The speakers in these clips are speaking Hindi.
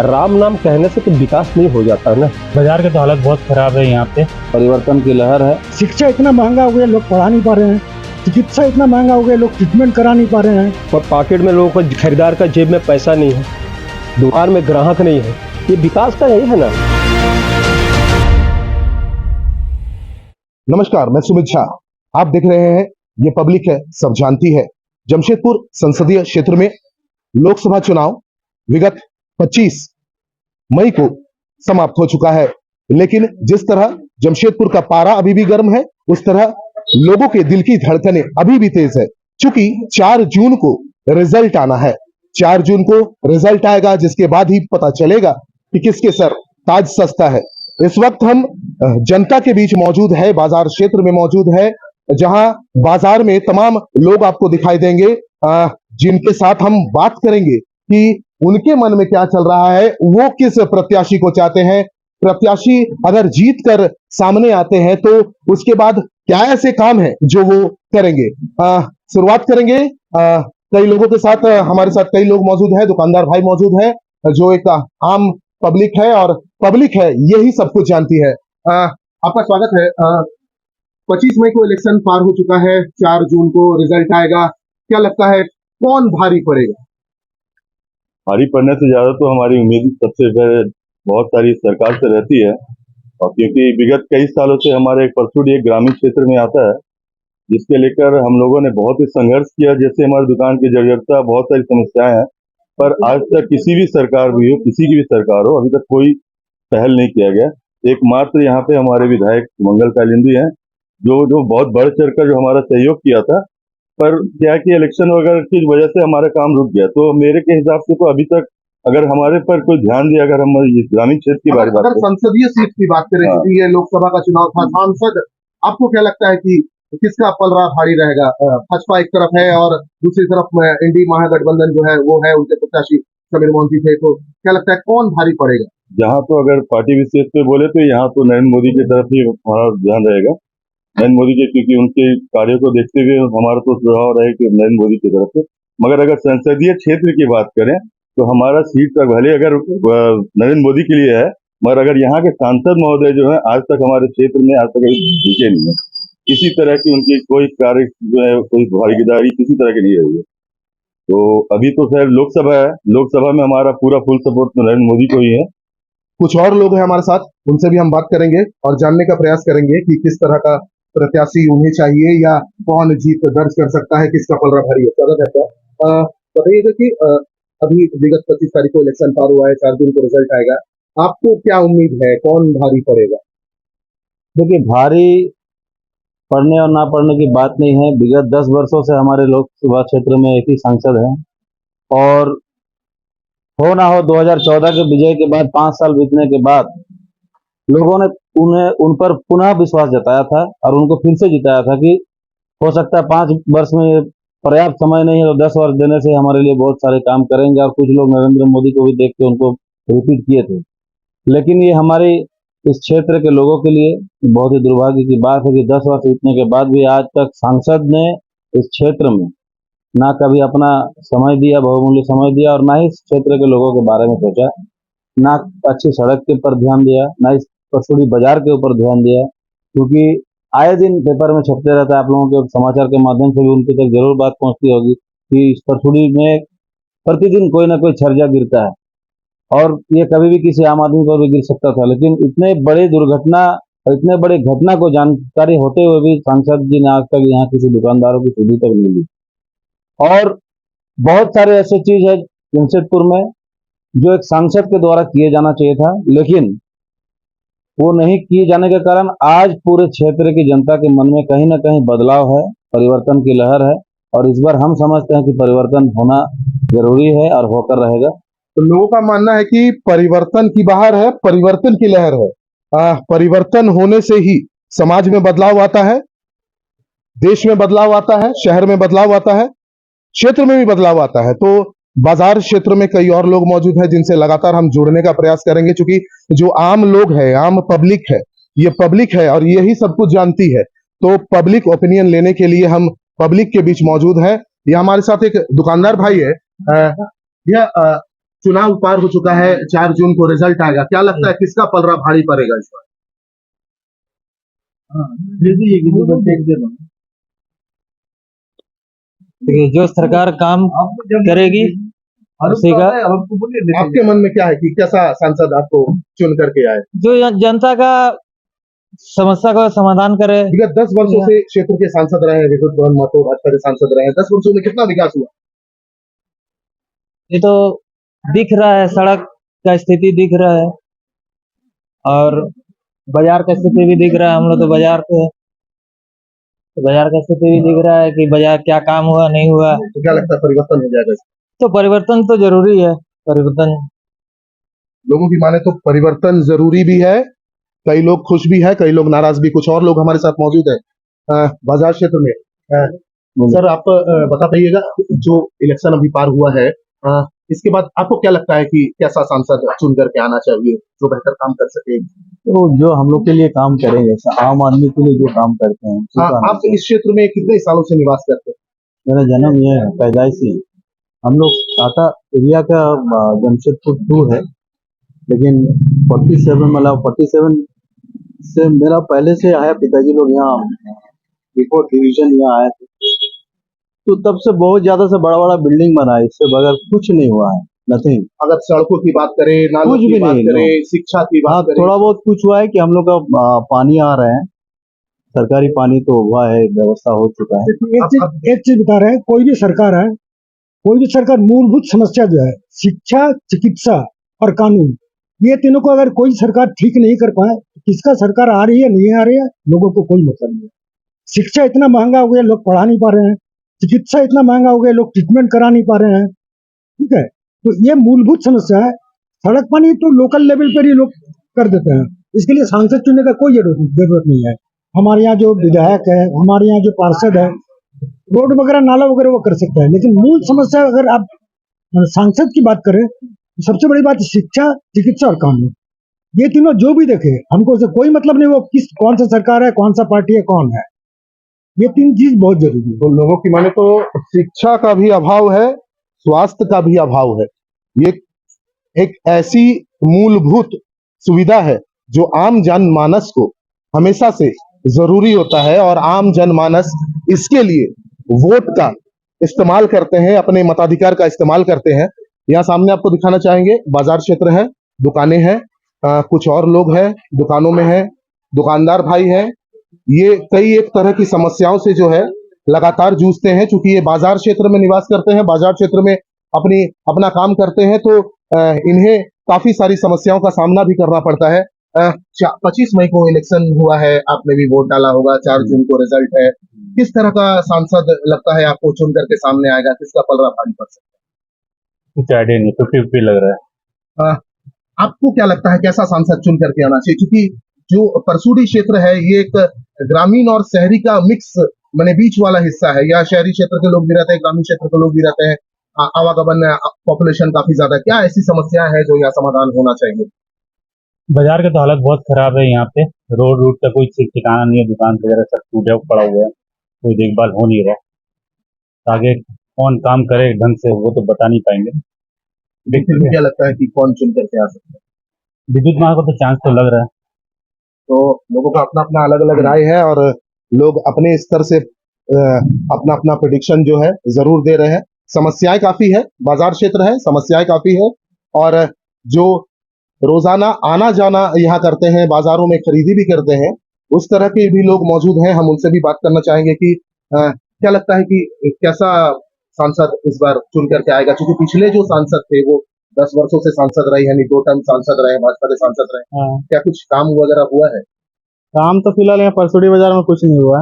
राम नाम कहने से तो विकास नहीं हो जाता है ना। बाजार की तो हालत बहुत खराब है यहाँ पे। परिवर्तन की लहर है। शिक्षा इतना महंगा हो गया, लोग पढ़ा नहीं पा रहे हैं। चिकित्सा इतना महंगा हो गया, लोग ट्रीटमेंट करा नहीं पा रहे हैं। पर पॉकेट में लोगों को, खरीदार का जेब में पैसा नहीं है, दुकान में ग्राहक नहीं है। ये विकास का यही है ना। नमस्कार, मैं सुमित शाह। आप देख रहे हैं ये पब्लिक है सब जानती है। जमशेदपुर संसदीय क्षेत्र में लोकसभा चुनाव विगत 25 मई को समाप्त हो चुका है, लेकिन जिस तरह जमशेदपुर का पारा अभी भी गर्म है, उस तरह लोगों के दिल की धड़कनें अभी भी तेज है। चूंकि 4 जून को रिजल्ट आना है, 4 जून को रिजल्ट आएगा, जिसके बाद ही पता चलेगा कि किसके सर ताज सस्ता है। इस वक्त हम जनता के बीच मौजूद है, बाजार क्षेत्र में मौजूद है, जहां बाजार में तमाम लोग आपको दिखाई देंगे, जिनके साथ हम बात करेंगे कि उनके मन में क्या चल रहा है, वो किस प्रत्याशी को चाहते हैं। प्रत्याशी अगर जीत कर सामने आते हैं तो उसके बाद क्या ऐसे काम है जो वो करेंगे। शुरुआत करेंगे कई लोगों के साथ। हमारे साथ कई लोग मौजूद है, दुकानदार भाई मौजूद है, जो एक आम पब्लिक है, और पब्लिक है यही सब कुछ जानती है। आपका स्वागत है। 25 मई को इलेक्शन पार हो चुका है, 4 जून को रिजल्ट आएगा। क्या लगता है कौन भारी पड़ेगा? भारी पड़ने से ज्यादा तो हमारी उम्मीद सबसे पहले बहुत सारी सरकार से रहती है, और क्योंकि विगत कई सालों से हमारे परसुडी एक ग्रामीण क्षेत्र में आता है, जिसके लेकर हम लोगों ने बहुत ही संघर्ष किया। जैसे हमारी दुकान की जर्जरता, बहुत सारी समस्याएं हैं, पर आज तक किसी भी सरकार भी हो, किसी की भी सरकार हो, अभी तक कोई पहल नहीं किया गया। एकमात्र यहाँ पे हमारे विधायक मंगल कालिंदी हैं, जो बहुत बढ़ चढ़ कर जो हमारा सहयोग किया था, पर क्या कि इलेक्शन वगैरह की वजह से हमारा काम रुक गया। तो मेरे के हिसाब से तो अभी तक अगर हमारे पर कोई ध्यान दिया, अगर हम ग्रामीण क्षेत्र की बात अगर संसदीय सीट की बात करें, क्योंकि ये लोकसभा का चुनाव था, सांसद आपको क्या लगता है कि किसका पलड़ा भारी रहेगा? भाजपा एक तरफ है और दूसरी तरफ इंडी महागठबंधन जो है वो है, उनके प्रत्याशी समीर मोदी थे। तो क्या लगता है कौन भारी पड़ेगा? जहाँ तो अगर पार्टी विशेष पे बोले तो यहाँ तो नरेंद्र मोदी की तरफ ही हमारा ध्यान रहेगा। नरेंद्र मोदी के, क्योंकि उनके कार्यों को देखते हुए हमारा तो सुझाव रहे कि नरेंद्र मोदी की तरफ से। मगर अगर संसदीय क्षेत्र की बात करें तो हमारा सीट तक भले अगर नरेंद्र मोदी के लिए है, मगर अगर यहाँ के सांसद महोदय जो है आज तक हमारे क्षेत्र में आज तक जीते नहीं है, किसी तरह की उनकी कोई कार्य जो है, कोई भागीदारी किसी तरह की नहीं रही है। तो अभी तो खैर लोकसभा है, लोकसभा में हमारा पूरा फुल सपोर्ट तो नरेंद्र मोदी को ही है। कुछ और लोग हैं हमारे साथ, उनसे भी हम बात करेंगे और जानने का प्रयास करेंगे कि किस तरह का प्रत्याशी उन्हें चाहिए या कौन जीत दर्ज कर सकता है, किसका पलड़ा भारी है। स्वागत है सर। बताइएगा कि अभी विगत 25 तारीख को इलेक्शन पार हुआ है, 4 जून को रिजल्ट आएगा। आपको क्या उम्मीद है कौन भारी पड़ेगा? देखिए, भारी पढ़ने और ना पढ़ने की बात नहीं है। विगत 10 वर्षों से हमारे लोकसभा क्षेत्र में एक ही सांसद हैं, और हो ना हो 2014 के विजय के बाद 5 साल बीतने के बाद लोगों ने उन पर पुनः विश्वास जताया था और उनको फिर से जिताया था कि हो सकता है 5 वर्ष में पर्याप्त समय नहीं है तो 10 वर्ष देने से हमारे लिए बहुत सारे काम करेंगे। और कुछ लोग नरेंद्र मोदी को भी देख के उनको रिपीट किए थे। लेकिन ये हमारे इस क्षेत्र के लोगों के लिए बहुत ही दुर्भाग्य की बात है कि 10 वर्ष बीतने के बाद भी आज तक सांसद ने इस क्षेत्र में ना कभी अपना समय दिया, बहुमूल्य समय दिया, और ना ही इस क्षेत्र के लोगों के बारे में सोचा, ना अच्छी सड़क के ऊपर ध्यान दिया, ना इस परसुडी बाजार के ऊपर ध्यान दिया। क्योंकि आए दिन पेपर में छपते रहता है, आप लोगों के समाचार के माध्यम से भी उनके तक जरूर बात पहुंचती होगी कि इस परसुडी में प्रतिदिन कोई ना कोई छर्जा गिरता है, और ये कभी भी किसी आम आदमी पर भी गिर सकता था। लेकिन इतने बड़े दुर्घटना और इतने बड़े घटना को जानकारी होते हुए भी सांसद जी ने आज तक यहाँ किसी दुकानदारों की सुधि तक नहीं दी। और बहुत सारे ऐसे चीज है जमशेदपुर में जो एक सांसद के द्वारा किए जाना चाहिए था, लेकिन वो नहीं किए जाने के कारण आज पूरे क्षेत्र की जनता के मन में कहीं ना कहीं बदलाव है, परिवर्तन की लहर है, और इस बार हम समझते हैं कि परिवर्तन होना जरूरी है और होकर रहेगा। तो लोगों का मानना है कि परिवर्तन की बहार है, परिवर्तन की लहर है। परिवर्तन होने से ही समाज में बदलाव आता है, देश में बदलाव आता है, शहर में बदलाव आता है, क्षेत्र में भी बदलाव आता है। तो बाजार क्षेत्र में कई और लोग मौजूद हैं जिनसे लगातार हम जुड़ने का प्रयास करेंगे, क्योंकि जो आम लोग हैं, आम पब्लिक है, ये पब्लिक है और यही सब कुछ जानती है। तो पब्लिक ओपिनियन लेने के लिए हम पब्लिक के बीच मौजूद हैं। ये हमारे साथ एक दुकानदार भाई है। चुनाव पार हो चुका है, 4 जून को रिजल्ट आएगा, क्या लगता है किसका पलड़ा भारी पड़ेगा इस बार? देखिए, जो सरकार काम करेगी उसी का आपके मन में क्या है कि कैसा सांसद आपको चुन करके आए? जो जनता का समस्या का समाधान करे। विगत 10 वर्षों से क्षेत्र के सांसद रहे हैं, विद्युत मोहन महतो भाजपा के सांसद रहे हैं, 10 वर्षों में कितना विकास हुआ? ये तो दिख रहा है, सड़क का स्थिति दिख रहा है और बाजार का स्थिति भी दिख रहा है। हम लोग तो बाजार पे है, तो बाजार का स्थिति भी दिख रहा है कि बाजार क्या काम हुआ नहीं हुआ। तो क्या लगता है परिवर्तन हो जाएगा? तो परिवर्तन तो जरूरी है। परिवर्तन लोगों की माने तो परिवर्तन जरूरी भी है, कई लोग खुश भी है, कई लोग नाराज भी। कुछ और लोग हमारे साथ मौजूद है बाजार क्षेत्र में। सर आप बता पाइएगा, जो इलेक्शन अभी पार हुआ है, इसके बाद आपको क्या लगता है कि कैसा सांसद चुन करके आना चाहिए जो बेहतर काम कर सके? तो जो हम लोग के लिए काम करेंगे, आम आदमी के लिए जो काम करते हैं। आप इस क्षेत्र में कितने सालों से निवास करते हैं? मेरा जन्म ये है, पैदाइशी हम लोग टाटा एरिया का जमशेदपुर 2 है, लेकिन 47 से मेरा पहले से आया, पिताजी लोग यहाँ बिफोर डिवीजन यहाँ आए थे, तो तब से बहुत ज्यादा से बड़ा बड़ा बिल्डिंग बना है, इससे बगैर कुछ नहीं हुआ है, नथिंग। अगर सड़कों की बात करें, नालों कुछ की भी बात नहीं, करें, शिक्षा की बात करें, थोड़ा बहुत कुछ हुआ है कि हम लोग का पानी आ रहे हैं, सरकारी पानी तो हुआ है, व्यवस्था हो चुका है। एक चीज बता रहे हैं, कोई भी सरकार है, कोई भी सरकार मूलभूत समस्या जो है शिक्षा, चिकित्सा और कानून, ये तीनों को अगर कोई सरकार ठीक नहीं कर पाए, किसका सरकार आ रही है नहीं आ रही है लोगों को कोई मतलब नहीं है। शिक्षा इतना महंगा हो गया, लोग पढ़ा नहीं पा रहे हैं। चिकित्सा इतना महंगा हो गया, लोग ट्रीटमेंट करा नहीं पा रहे हैं। ठीक है, तो ये मूलभूत समस्या है। सड़क पानी तो लोकल लेवल पर ही लोग कर देते हैं, इसके लिए सांसद चुनने का कोई जरूरत नहीं है। हमारे यहाँ जो विधायक है, हमारे यहाँ जो पार्षद है, रोड वगैरह नाला वगैरह वो कर सकता है, लेकिन मूल समस्या अगर आप सांसद की बात करें तो सबसे बड़ी बात शिक्षा, चिकित्सा और कानून, ये तीनों जो भी देखे, हमको उससे कोई मतलब नहीं वो कौन सा सरकार है, कौन सा पार्टी है, कौन है, ये 3 चीज बहुत जरूरी है। तो लोगों की माने तो शिक्षा का भी अभाव है, स्वास्थ्य का भी अभाव है। ये एक ऐसी मूलभूत सुविधा है जो आम जनमानस को हमेशा से जरूरी होता है, और आम जनमानस इसके लिए वोट का इस्तेमाल करते हैं, अपने मताधिकार का इस्तेमाल करते हैं। यहाँ सामने आपको दिखाना चाहेंगे, बाजार क्षेत्र है, दुकानें हैं, कुछ और लोग हैं दुकानों में हैं, दुकानदार भाई हैं। ये कई एक तरह की समस्याओं से जो है लगातार जूझते हैं, क्योंकि ये बाजार क्षेत्र में निवास करते हैं, बाजार क्षेत्र में अपना काम करते हैं, तो इन्हें काफी सारी समस्याओं का सामना भी करना पड़ता है। 25 मई को इलेक्शन हुआ है, आपने भी वोट डाला होगा, 4 जून को रिजल्ट है। किस तरह का सांसद लगता है आपको चुन करके सामने आएगा, किसका पलड़ा भारी पड़ सकता है? कुछ आइडिया नहीं, 50-50 लग रहा है। आपको क्या लगता है कैसा सांसद चुन करके आना चाहिए? क्योंकि जो परसूडी क्षेत्र है ये एक ग्रामीण और शहरी का मिक्स माने बीच वाला हिस्सा है। यहाँ शहरी क्षेत्र के लोग भी रहते हैं, ग्रामीण क्षेत्र के लोग भी रहते हैं, आवागमन पॉपुलेशन काफी ज्यादा। क्या ऐसी समस्या है जो यहाँ समाधान होना चाहिए? बाजार की तो हालत बहुत खराब है यहाँ पे, रोड रूट का कोई ठिकाना नहीं है, दुकान वगैरह सब टूटा पड़ा हुआ है, कोई देखभाल हो नहीं रहा। आगे कौन काम करे ढंग से वो तो बता नहीं पाएंगे। फिर भी क्या लगता है कि कौन चुन करके आ सकता है? विद्युत माह को तो चांस तो लग रहा है। तो लोगों का अपना अपना अलग अलग राय है, और लोग अपने स्तर से अपना अपना प्रेडिक्शन जो है जरूर दे रहे हैं। समस्याएं काफी है, बाजार क्षेत्र है, समस्याएं काफी है, और जो रोजाना आना जाना यहाँ करते हैं, बाजारों में खरीदी भी करते हैं, उस तरह के भी लोग मौजूद हैं। हम उनसे भी बात करना चाहेंगे कि क्या लगता है कि कैसा सांसद इस बार चुन करके आएगा, क्योंकि पिछले जो सांसद थे वो 10 वर्षों से सांसद रहे, यानी 2 टर्म सांसद रहे, भाजपा के सांसद रहे। क्या कुछ काम वगैरह हुआ है? काम तो फिलहाल यहाँ परसुड़ी बाजार में कुछ नहीं हुआ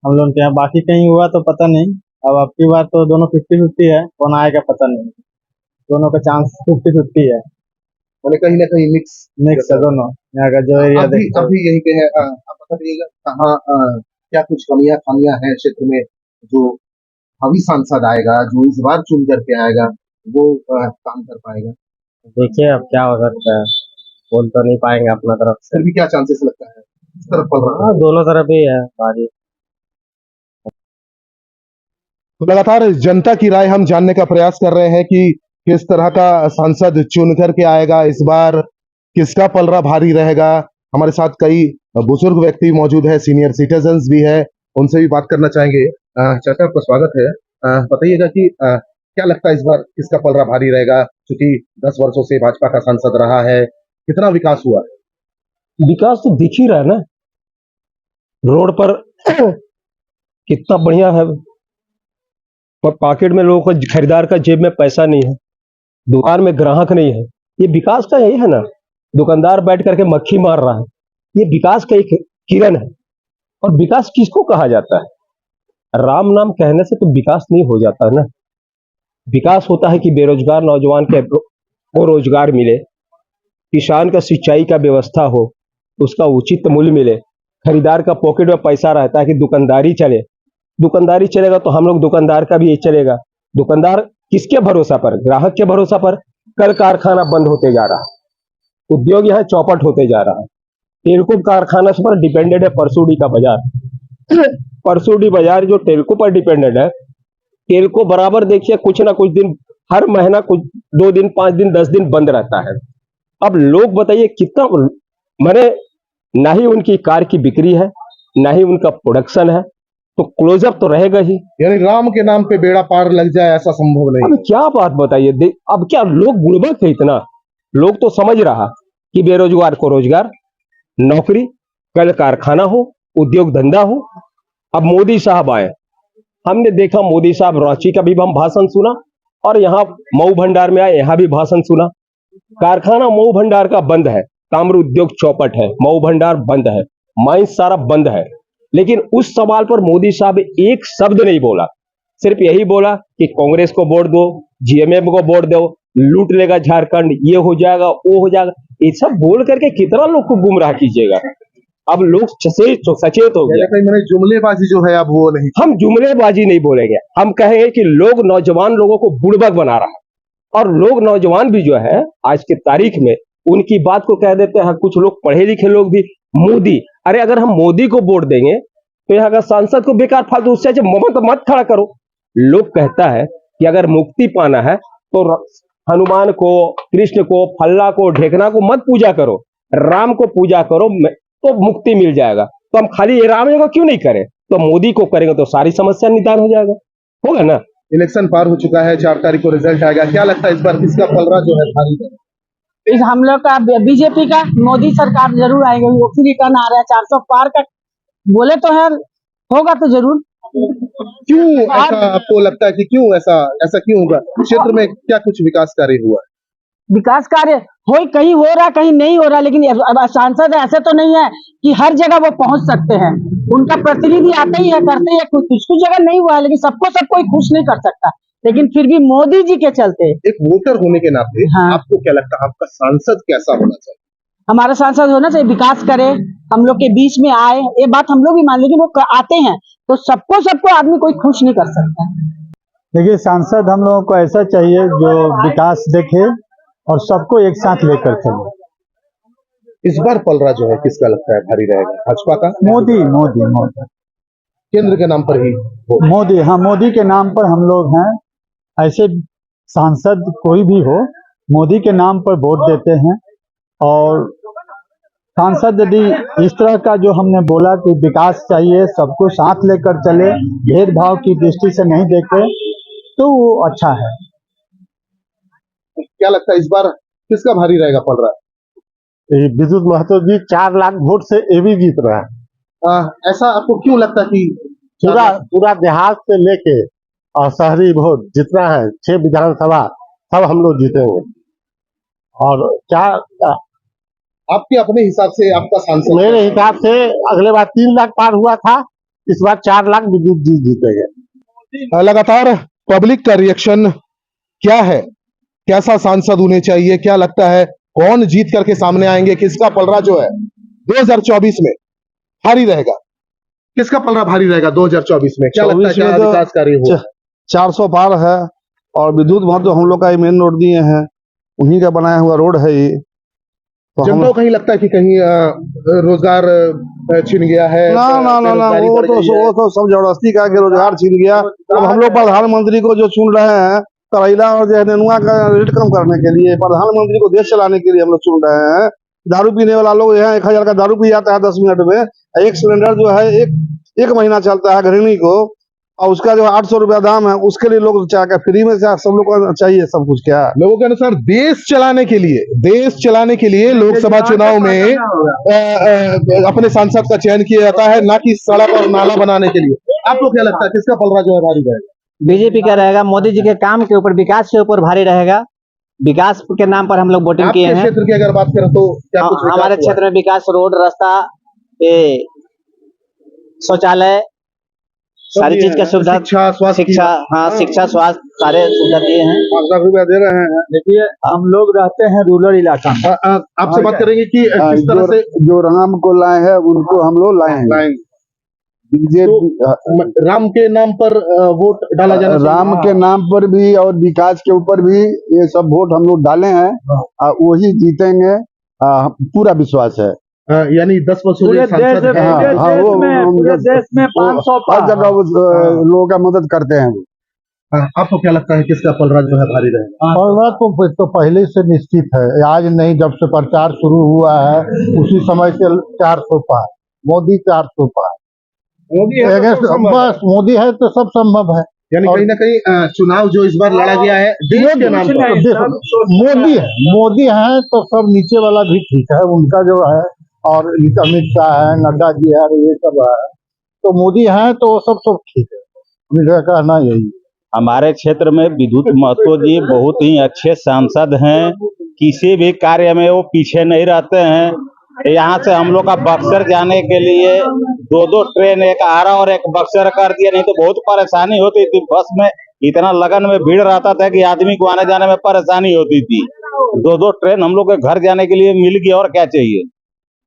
हम लोग के यहाँ, बाकी कहीं हुआ तो पता नहीं। अब की बार तो दोनों 50-50 है, कौन आएगा पता नहीं, दोनों का चांस 50-50 है, मैंने कहीं ना कहीं मिक्स है दोनों यहाँ का जो एरिया अभी यहीं पे है। आप बताइएगा कहाँ क्या कुछ कमियां खामियां हैं क्षेत्र में, जो अभी सांसद आएगा, जो इस बार चुन करके आएगा, वो काम कर पाएगा? देखिए अब क्या हो सकता है, बोल तो नहीं पाएंगे अपना तरफ से। फिर भी क्या चांसेस लगता है इस तरफ पड़ रहा है? हाँ, दोनों तरफ ही है बाजी। तो लगातार जनता की राय हम जानने का प्रयास कर रहे हैं कि किस तरह का सांसद चुन करके आएगा इस बार, किसका पलड़ा भारी रहेगा। हमारे साथ कई बुजुर्ग व्यक्ति मौजूद है, सीनियर सिटीजन्स भी है, उनसे भी बात करना चाहेंगे। चाचा, आपका स्वागत है। बताइएगा कि क्या लगता है इस बार किसका पलड़ा भारी रहेगा, क्योंकि 10 वर्षों से भाजपा का सांसद रहा है, कितना विकास हुआ है? विकास तो दिख ही रहा है ना, रोड पर कितना बढ़िया है, पर पॉकेट में लोगों को, खरीदार का जेब में पैसा नहीं है, दुकान में ग्राहक नहीं है। ये विकास का यही है ना, दुकानदार बैठ करके मक्खी मार रहा है, ये विकास का एक किरण है। और विकास किसको कहा जाता है? राम नाम कहने से तो विकास नहीं हो जाता है ना। विकास होता है कि बेरोजगार नौजवान को रोजगार मिले, किसान का सिंचाई का व्यवस्था हो, उसका उचित मूल्य मिले, खरीदार का पॉकेट में पैसा रहता है कि दुकानदारी चले। दुकानदारी चलेगा तो हम लोग दुकानदार का भी ये चलेगा। दुकानदार किसके भरोसा पर? ग्राहक के भरोसा पर। कल कारखाना बंद होते जा रहा है, उद्योग यहाँ चौपट होते जा रहा है। टेलको कारखाना पर डिपेंडेड है परसूडी का बाजार। परसूडी बाजार जो टेलको पर डिपेंडेड है, टेलको बराबर देखिए कुछ ना कुछ दिन, हर महीना कुछ 2 दिन, 5 दिन, 10 दिन बंद रहता है। अब लोग बताइए कितना, मैंने ना ही उनकी कार की बिक्री है, ना ही उनका प्रोडक्शन है, तो क्लोजअप तो रहेगा ही। यानी राम के नाम पे बेड़ा पार लग जाए, ऐसा संभव नहीं। अब क्या बात बताइए, अब क्या लोग बुड़बक है इतना? लोग तो समझ रहा कि बेरोजगार को रोजगार, नौकरी, कल कारखाना हो, उद्योग धंधा हो। अब मोदी साहब आए, हमने देखा मोदी साहब रांची का भी हम भाषण सुना, और यहाँ मऊ भंडार में आए, यहाँ भी भाषण सुना। कारखाना मऊ भंडार का बंद है, ताम्र उद्योग चौपट है, मऊ भंडार बंद है, माइंस सारा बंद है। लेकिन उस सवाल पर मोदी साहब एक शब्द नहीं बोला, सिर्फ यही बोला कि कांग्रेस को वोट दो, जीएमएम को वोट दो, लूट लेगा झारखंड, ये हो जाएगा, वो हो जाएगा। ये सब बोल करके कितना लोग को गुमराह कीजिएगा। अब लोग सचेत हो गए। मैंने जुमलेबाजी जो है अब वो नहीं, हम जुमलेबाजी नहीं बोलेंगे, हम कहेंगे कि लोग, नौजवान लोगों को बुड़बक बना रहा है। और लोग, नौजवान भी जो है आज की तारीख में उनकी बात को कह देते हैं। कुछ लोग पढ़े लिखे लोग भी मोदी, अरे अगर हम मोदी को वोट देंगे तो यहाँ का सांसद को बेकार फालतू, उससे अच्छा मत खड़ा करो। लोग कहता है कि अगर मुक्ति पाना है तो हनुमान को, कृष्ण को, फल्ला को, ढेकना को मत पूजा करो, राम को पूजा करो, तो मुक्ति मिल जाएगा। तो हम खाली ये राम को क्यों नहीं करें? तो मोदी को करेंगे तो सारी समस्या निदान हो जाएगा, होगा ना। इलेक्शन पार हो चुका है, 4 तारीख को रिजल्ट आएगा। क्या लगता है इस बार किसका पलड़ा जो है भारी है? इस हम लोग का बीजेपी का, मोदी सरकार जरूर आएगी। वो फिर रिटर्न आ रहा है 400 पार का, बोले तो है, होगा तो जरूर। क्यों ऐसा आपको लगता है कि क्यों ऐसा क्यों होगा? क्षेत्र में क्या कुछ विकास कार्य हुआ है? विकास कार्य हो, कहीं हो रहा कहीं नहीं हो रहा, लेकिन अब सांसद ऐसे तो नहीं है कि हर जगह वो पहुंच सकते हैं। उनका प्रतिनिधि आते ही है, करते ही है। कुछ जगह नहीं हुआ है, लेकिन सबको सब कोई खुश नहीं कर सकता। लेकिन फिर भी मोदी जी के चलते, एक वोटर होने के नाते, हाँ, आपको क्या लगता है आपका सांसद कैसा होना चाहिए? हमारा सांसद होना चाहिए विकास करे, हम लोग के बीच में आए, ये बात हम लोग भी मान, लेकिन वो आते हैं तो सबको आदमी कोई खुश नहीं कर सकता। देखिए, सांसद हम लोगों को ऐसा चाहिए जो विकास देखे और सबको एक साथ लेकर चले। इस बार पलड़ा जो है किसका लगता है भारी रहेगा? भाजपा का? मोदी केंद्र के नाम पर ही मोदी, हाँ, मोदी के नाम पर हम लोग हैं। ऐसे सांसद कोई भी हो, मोदी के नाम पर वोट देते हैं। और सांसद यदि इस तरह का जो हमने बोला कि विकास चाहिए, सबको साथ लेकर चले, भेदभाव की दृष्टि से नहीं देखे, तो वो अच्छा है। क्या लगता है इस बार किसका भारी रहेगा पलड़ा? विद्युत महतो जी 4 लाख वोट से एवी जीत रहा है। ऐसा आपको क्यों लगता है कि पूरा देहात से लेके और शहरी वोट जितना है, 6 विधानसभा सब हम लोग जीतेंगे। और क्या आपके अपने हिसाब से आपका सांसद? मेरे हिसाब से अगले बार 3 लाख पार हुआ था, इस बार 4 लाख विद्युत जी जीतेंगे। लगातार पब्लिक का रिएक्शन क्या है, कैसा सांसद होने चाहिए, क्या लगता है कौन जीत करके सामने आएंगे, किसका पलड़ा जो है 2024 में भारी रहेगा? किसका पलड़ा भारी रहेगा 2024 में? क्या लगता है, क्या विकास कार्य हुआ? 400 पार है, और विद्युत महत्व हम लोग का मेन रोड दिए हैं, उन्हीं का बनाया हुआ रोड है ये। तो जनता को कहीं लगता है कि कहीं रोजगार छिन गया है? ना, वो तो सब जबरदस्ती का रोजगार छिन गया। अब हम लोग प्रधानमंत्री को जो चुन रहे हैं, करैला और जो है नेनुआ का रेट कम करने के लिए, प्रधानमंत्री को देश चलाने के लिए हम लोग चुन रहे हैं। दारू पीने वाला लोग यहाँ 1000 का दारू पी जाता है 10 मिनट में। एक सिलेंडर जो है एक महीना चलता है गृहिणी को, और उसका जो 800 रुपया दाम है, उसके लिए लोग चाहे फ्री में सब लोग को चाहिए सब कुछ। क्या लोगों के अनुसार देश चलाने के लिए लोकसभा चुनाव में अपने सांसद का चयन किया जाता है, ना कि सड़क और नाला बनाने के लिए। आपको क्या लगता है किसका पलड़ा जो है भारी रहेगा? बीजेपी का रहेगा। मोदी जी के काम के ऊपर, विकास के ऊपर भारी रहेगा। विकास के नाम पर हम लोग वोटिंग किए हैं। क्षेत्र की अगर बात करें तो क्या कुछ विकास हमारे हुआ? क्षेत्र में विकास, रोड, रास्ता, ये शौचालय, सारी चीज का सुविधा, शिक्षा, स्वास्थ्य शिक्षा, हाँ शिक्षा, स्वास्थ्य, सारे सुविधा दिए हैं। 5 लाख रुपया दे रहे हैं। देखिए, हम लोग रहते हैं रूरल इलाका में। आपसे बात करेंगे कि किस तरह से जो राम को लाए हैं उनको हम लोग लाए हैं। बीजेपी राम के नाम पर वोट डाला जाना चाहिए। राम के नाम पर भी और विकास के ऊपर भी ये सब वोट हम लोग डाले हैं, वही जीतेंगे, पूरा विश्वास है। यानी 10 वर्षों से पूरे सांसद देश हैं। में 500 हर जगह वो लोगों का मदद करते हैं। आपको क्या लगता है किसका पलड़ा जो है भारी रहेगा? और तो पहले से निश्चित है, आज नहीं, जब से प्रचार शुरू हुआ है उसी समय से 400 पार, मोदी 400 पार। बस मोदी है तो सब संभव है। यानी कहीं ना कहीं चुनाव जो इस बार लड़ा गया है देश के नाम पर। मोदी है तो सब नीचे वाला भी ठीक है, उनका जो है, और अमित शाह है, नड्डा जी है, ये सब है, तो मोदी है तो सब ठीक है। मेरा कहना यही। हमारे क्षेत्र में विद्युत महतो जी बहुत ही अच्छे सांसद हैं। किसी भी कार्य में वो पीछे नहीं रहते हैं। यहाँ से हम लोग का बक्सर जाने के लिए 2 ट्रेन, एक आरा और एक बक्सर कर दिया, नहीं तो बहुत परेशानी होती थी। बस में इतना लगन में भीड़ रहता था कि आदमी को आने जाने में परेशानी होती थी। 2 ट्रेन हम लोग के घर जाने के लिए मिल गई, और क्या चाहिए।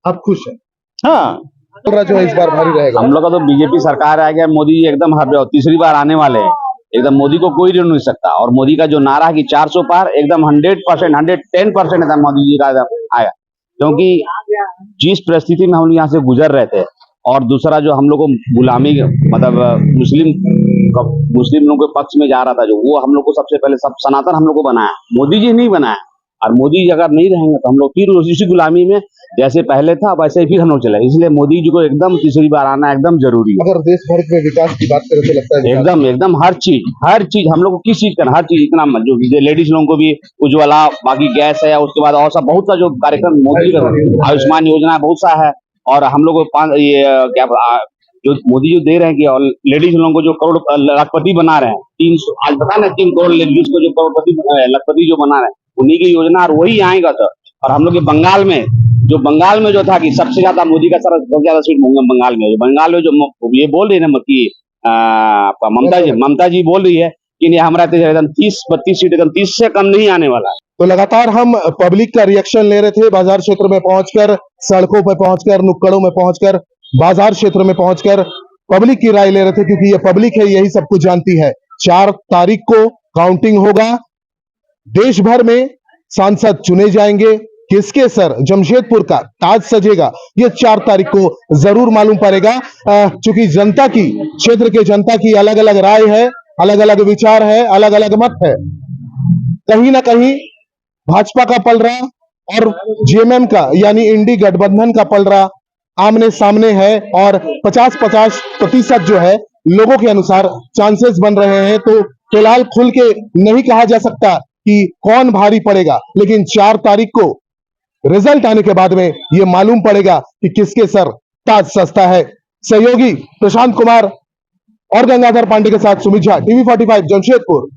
आप खुश हैं? हाँ, जो है इस बार भारी रहेगा। हम लोग का तो बीजेपी सरकार आ गया, मोदी जी एकदम तीसरी बार आने वाले हैं। एकदम मोदी को कोई रोक नहीं सकता। और मोदी का जो नारा है कि 400 पार, एकदम 100%, 110% एकदम मोदी जी का आया। क्योंकि जिस परिस्थिति में हम लोग यहाँ से गुजर रहे थे, और दूसरा जो हम लोग को गुलामी, मतलब मुस्लिम लोगों के पक्ष में जा रहा था, जो वो हम लोग को सबसे पहले सब सनातन हम लोग को बनाया, मोदी जी नहीं बनाया। और मोदी जी अगर नहीं रहेंगे तो हम लोग फिर उसी गुलामी में जैसे पहले था वैसे ही फिर हम लोग चले। इसलिए मोदी जी को एकदम तीसरी बार आना एकदम जरूरी है। अगर देश भर के विकास की बात करें तो लगता है एकदम हर चीज हम लोग को, किस चीज का हर चीज, इतना जो लेडीज लोगों को भी उज्ज्वला, बाकी गैस है, उसके बाद और सब बहुत सा जो कार्यक्रम मोदी का, आयुष्मान योजना बहुत सा है। और हम लोग को ये क्या जो मोदी जी दे रहे हैं कि और लेडीज लोगों को जो करोड़ लखपति बना रहे हैं, 300 आज बता ना 3 करोड़ लेडीज को जो करोड़पति लखपति जो बना रहे हैं, उन्हीं की योजना, और वही आएगा सर। और हम लोग के बंगाल में जो था कि सबसे ज्यादा मोदी का सबसे ज्यादा सीट बंगाल में जो ये बोल रही है ना कि ममता जी बोल रही है कि नहीं हमारा एकदम 30-32 सीट, एकदम 30 से कम नहीं आने वाला है। तो लगातार हम पब्लिक का रिएक्शन ले रहे थे, बाजार क्षेत्र में पहुंचकर, सड़कों पर पहुंचकर, नुक्कड़ों में पहुंचकर, बाजार क्षेत्र में पहुंचकर पब्लिक की राय ले रहे थे, क्योंकि ये पब्लिक है, यही सब कुछ जानती है। 4 तारीख को काउंटिंग होगा, देश भर में सांसद चुने जाएंगे, किसके सर जमशेदपुर का ताज सजेगा ये 4 तारीख को जरूर मालूम पड़ेगा। चूंकि जनता की, क्षेत्र के जनता की अलग अलग राय है, अलग अलग विचार है, अलग अलग मत है। कहीं ना कहीं भाजपा का पलड़ा और जेएमएम का यानी इंडी गठबंधन का पलड़ा आमने सामने है, और 50-50% जो है लोगों के अनुसार चांसेस बन रहे हैं। तो फिलहाल खुल के नहीं कहा जा सकता कि कौन भारी पड़ेगा, लेकिन 4 तारीख को रिजल्ट आने के बाद में यह मालूम पड़ेगा कि किसके सर ताज सस्ता है। सहयोगी प्रशांत कुमार और गंगाधर पांडे के साथ सुमित झा, TV45 जमशेदपुर।